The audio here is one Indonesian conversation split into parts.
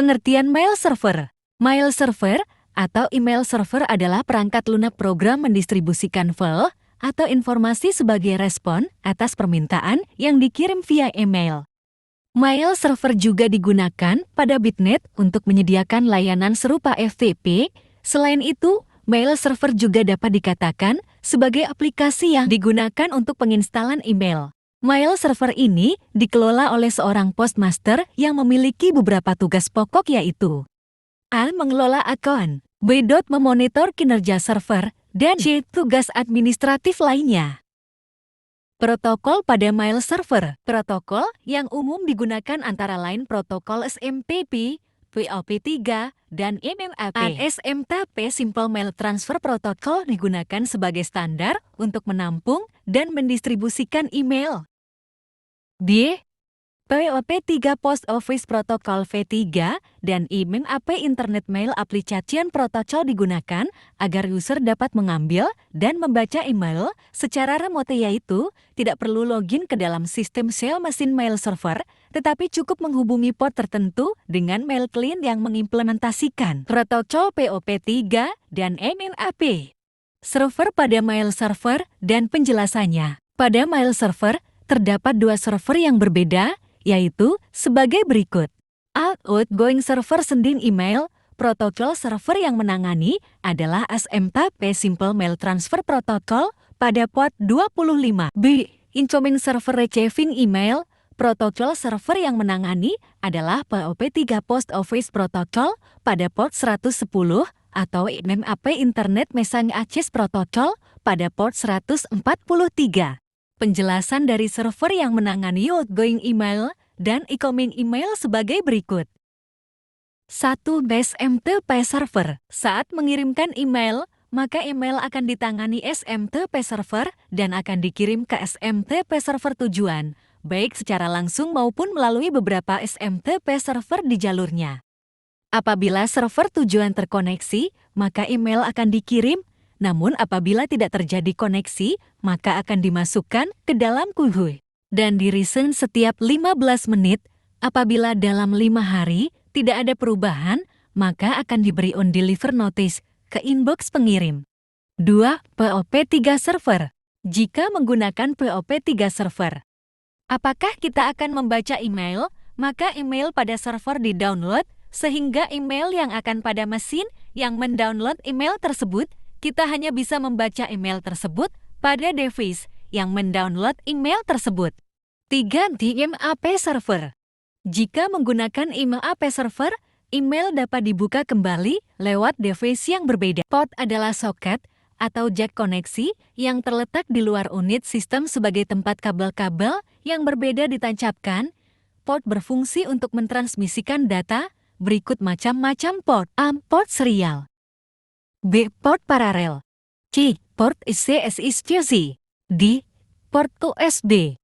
Pengertian mail server. Mail server atau email server adalah perangkat lunak program mendistribusikan file atau informasi sebagai respon atas permintaan yang dikirim via email. Mail server juga digunakan pada Bitnet untuk menyediakan layanan serupa FTP. Selain itu, mail server juga dapat dikatakan sebagai aplikasi yang digunakan untuk penginstalan email. Mail server ini dikelola oleh seorang postmaster yang memiliki beberapa tugas pokok yaitu A. Mengelola akun, B. Memonitor kinerja server, dan C. Tugas administratif lainnya. Protokol pada mail server. Protokol yang umum digunakan antara lain protokol SMTP, POP3, dan MMAP. SMTP Simple Mail Transfer Protocol digunakan sebagai standar untuk menampung dan mendistribusikan email. D. POP3 Post Office Protocol V3 dan MMAP Internet Mail Application Protocol digunakan agar user dapat mengambil dan membaca email secara remote, yaitu tidak perlu login ke dalam sistem shell mesin mail server, tetapi cukup menghubungi port tertentu dengan mail client yang mengimplementasikan protokol POP3 dan MMAP. Server pada mail server dan penjelasannya. Pada mail server, terdapat dua server yang berbeda, yaitu sebagai berikut. A. Outgoing server sending email. Protokol server yang menangani adalah SMTP Simple Mail Transfer Protocol pada port 25. B. Incoming server receiving email. Protokol server yang menangani adalah POP3 Post Office Protocol pada port 110 atau MMAP Internet Message Access Protocol pada port 143. Penjelasan dari server yang menangani outgoing email dan incoming email sebagai berikut. 1. SMTP server. Saat mengirimkan email, maka email akan ditangani SMTP server dan akan dikirim ke SMTP server tujuan, baik secara langsung maupun melalui beberapa SMTP server di jalurnya. Apabila server tujuan terkoneksi, maka email akan dikirim. Namun apabila tidak terjadi koneksi, maka akan dimasukkan ke dalam queue dan di-resend setiap 15 menit. Apabila dalam 5 hari tidak ada perubahan, maka akan diberi on deliver notice ke inbox pengirim. 2. POP3 server. Jika menggunakan POP3 server, apakah kita akan membaca email? Maka email pada server di-download, sehingga email yang akan pada mesin yang mendownload email tersebut, kita hanya bisa membaca email tersebut pada device yang mendownload email tersebut. 3. MMAP server. Jika menggunakan MMAP server, email dapat dibuka kembali lewat device yang berbeda. Port adalah soket atau jack koneksi yang terletak di luar unit sistem sebagai tempat kabel-kabel yang berbeda ditancapkan. Port berfungsi untuk mentransmisikan data. Berikut macam-macam port. A. Port serial. B. Port paralel. C. Port CSI. D. Port USB.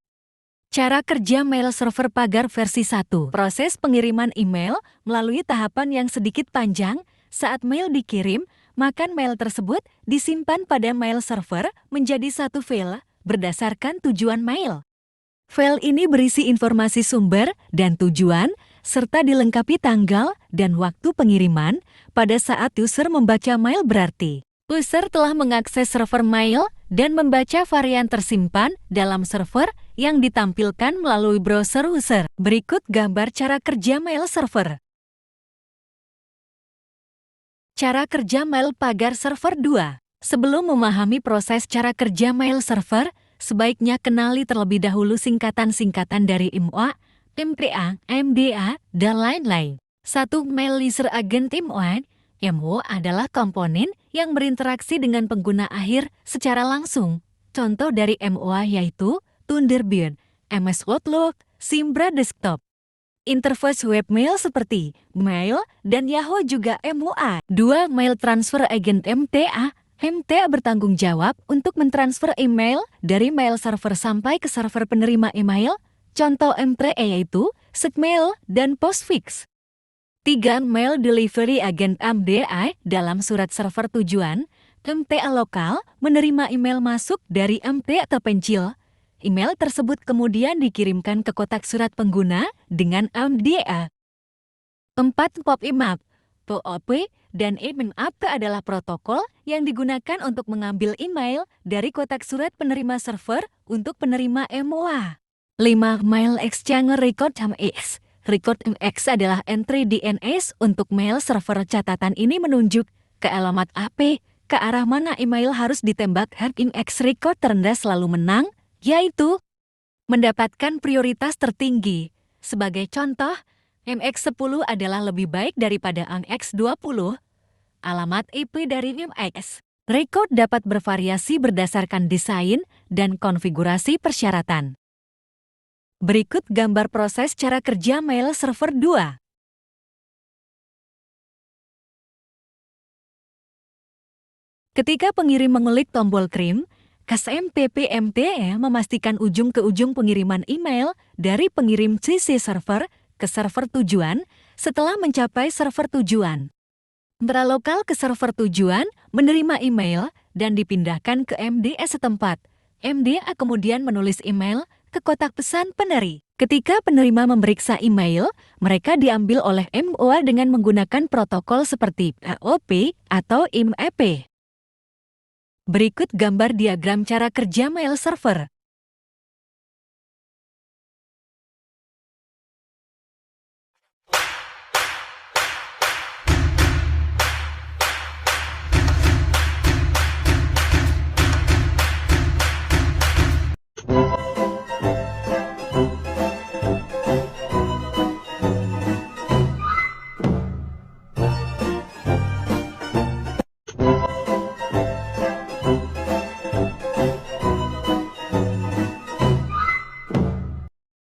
Cara kerja mail server pagar versi 1. Proses pengiriman email melalui tahapan yang sedikit panjang. Saat mail dikirim, maka mail tersebut disimpan pada mail server menjadi satu file berdasarkan tujuan mail. File ini berisi informasi sumber dan tujuan, serta dilengkapi tanggal dan waktu pengiriman. Pada saat user membaca mail berarti user telah mengakses server mail dan membaca varian tersimpan dalam server yang ditampilkan melalui browser user. Berikut gambar cara kerja mail server. Cara kerja mail pagar server 2. Sebelum memahami proses cara kerja mail server, sebaiknya kenali terlebih dahulu singkatan-singkatan dari MOA, MTA, MDA, dan lain-lain. 1. Mail User Agent MOA. MOA adalah komponen yang berinteraksi dengan pengguna akhir secara langsung. Contoh dari MOA yaitu Thunderbird, MS Outlook, Zimbra Desktop. Interface webmail seperti Mail dan Yahoo juga MOA. 2. Mail Transfer Agent MTA. MTA bertanggung jawab untuk mentransfer email dari mail server sampai ke server penerima email. Contoh MTA yaitu Segmail dan Postfix. 3. Mail Delivery Agent MDA. Dalam surat server tujuan, MTA lokal menerima email masuk dari MTA terpencil. Email tersebut kemudian dikirimkan ke kotak surat pengguna dengan MDA. 4. POP-IMAP. POP dan IMAP adalah protokol yang digunakan untuk mengambil email dari kotak surat penerima server untuk penerima MOA. 5. Mail Exchange Record MX. Record MX adalah entry DNS untuk mail server. Catatan ini menunjuk ke alamat AP, ke arah mana email harus ditembak. MX record terendah selalu menang, yaitu mendapatkan prioritas tertinggi. Sebagai contoh, MX10 adalah lebih baik daripada MX20. Alamat IP dari MX record dapat bervariasi berdasarkan desain dan konfigurasi persyaratan. Berikut gambar proses cara kerja mail server 2. Ketika pengirim mengelik tombol kirim, KSMPP-MTE memastikan ujung ke ujung pengiriman email dari pengirim CC server ke server tujuan setelah mencapai server tujuan. Beralokal ke server tujuan, menerima email, dan dipindahkan ke MDE setempat. MDE kemudian menulis email ke kotak pesan peneri. Ketika penerima memeriksa email, mereka diambil oleh MOA dengan menggunakan protokol seperti POP atau IMAP. Berikut gambar diagram cara kerja mail server.